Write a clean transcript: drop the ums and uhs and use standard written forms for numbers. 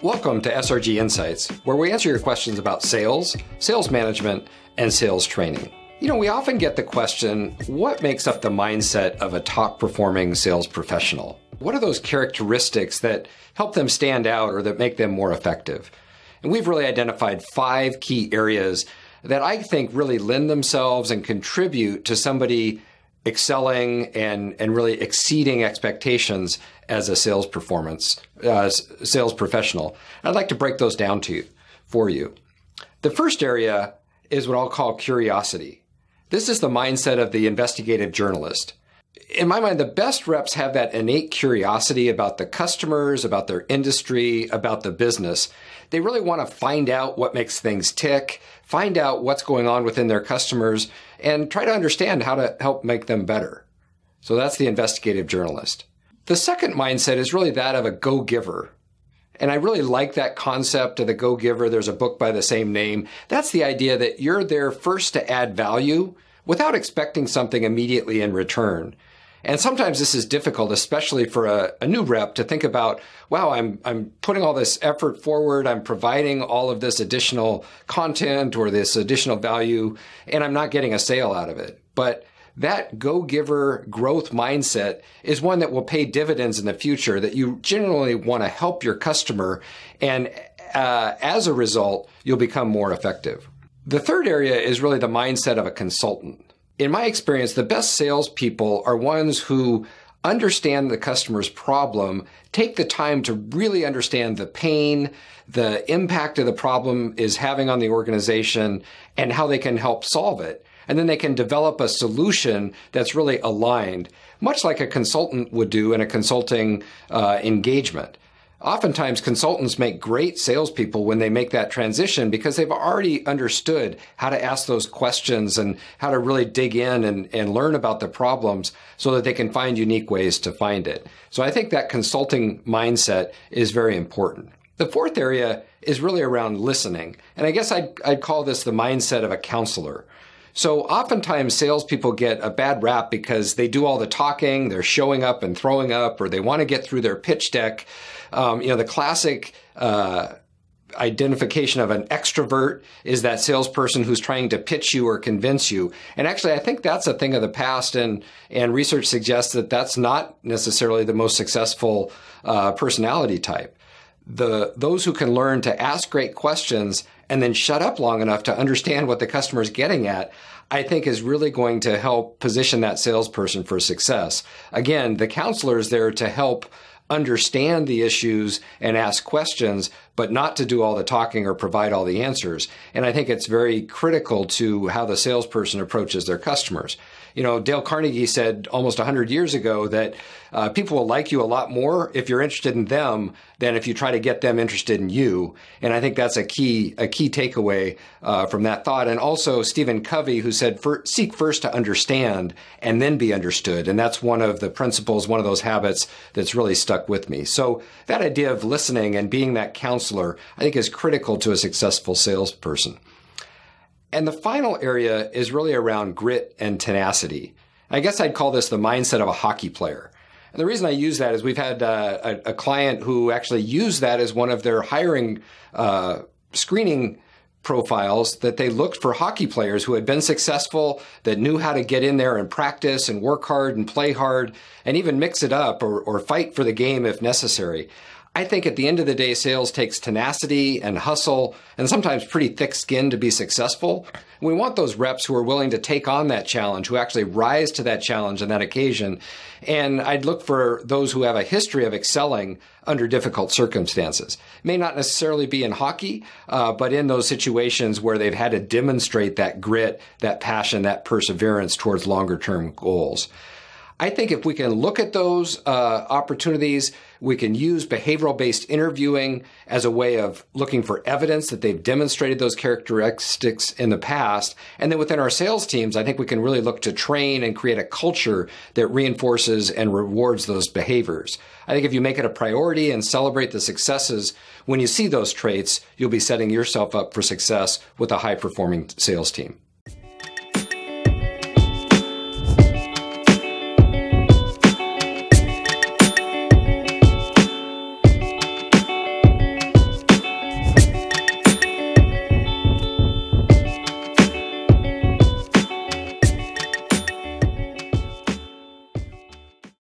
Welcome to SRG Insights, where we answer your questions about sales, sales management, and sales training. You know, we often get the question, what makes up the mindset of a top-performing sales professional? What are those characteristics that help them stand out or that make them more effective? And we've really identified 5 key areas that I think really lend themselves and contribute to somebody excelling and really exceeding expectations as a sales professional. I'd like to break those down for you. The first area is what I'll call curiosity. This is the mindset of the investigative journalist. In my mind, the best reps have that innate curiosity about the customers, about their industry, about the business. They really want to find out what makes things tick, find out what's going on within their customers, and try to understand how to help make them better. So that's the investigative journalist. The second mindset is really that of a go-giver. And I really like that concept of the go-giver. There's a book by the same name. That's the idea that you're there first to add value without expecting something immediately in return. And sometimes this is difficult, especially for a new rep, to think about, wow, I'm putting all this effort forward, I'm providing all of this additional content or this additional value, and I'm not getting a sale out of it. But that go-giver growth mindset is one that will pay dividends in the future, that you generally want to help your customer, and as a result, you'll become more effective. The third area is really the mindset of a consultant. In my experience, the best salespeople are ones who understand the customer's problem, take the time to really understand the pain, the impact of the problem is having on the organization, and how they can help solve it. And then they can develop a solution that's really aligned, much like a consultant would do in a consulting engagement. Oftentimes, consultants make great salespeople when they make that transition because they've already understood how to ask those questions and how to really dig in and learn about the problems so that they can find unique ways to find it. So I think that consulting mindset is very important. The fourth area is really around listening. And I guess I'd call this the mindset of a counselor. So oftentimes salespeople get a bad rap because they do all the talking, they're showing up and throwing up, or they want to get through their pitch deck. The classic identification of an extrovert is that salesperson who's trying to pitch you or convince you. And actually, I think that's a thing of the past, and research suggests that that's not necessarily the most successful personality type. Those who can learn to ask great questions and then shut up long enough to understand what the customer is getting at, I think is really going to help position that salesperson for success. Again, the counselor is there to help understand the issues and ask questions, but not to do all the talking or provide all the answers. And I think it's very critical to how the salesperson approaches their customers. You know, Dale Carnegie said almost 100 years ago that people will like you a lot more if you're interested in them than if you try to get them interested in you. And I think that's a key takeaway from that thought. And also Stephen Covey, who said, seek first to understand and then be understood. And that's one of the principles, one of those habits that's really stuck with me. So that idea of listening and being that counselor, I think, is critical to a successful salesperson. And the final area is really around grit and tenacity. I guess I'd call this the mindset of a hockey player. And the reason I use that is we've had a client who actually used that as one of their hiring screening profiles, that they looked for hockey players who had been successful, that knew how to get in there and practice and work hard and play hard and even mix it up or fight for the game if necessary. I think at the end of the day, sales takes tenacity and hustle and sometimes pretty thick skin to be successful. We want those reps who are willing to take on that challenge, who actually rise to that challenge and that occasion. And I'd look for those who have a history of excelling under difficult circumstances. It may not necessarily be in hockey, but in those situations where they've had to demonstrate that grit, that passion, that perseverance towards longer term goals. I think if we can look at those opportunities, we can use behavioral-based interviewing as a way of looking for evidence that they've demonstrated those characteristics in the past. And then within our sales teams, I think we can really look to train and create a culture that reinforces and rewards those behaviors. I think if you make it a priority and celebrate the successes, when you see those traits, you'll be setting yourself up for success with a high-performing sales team.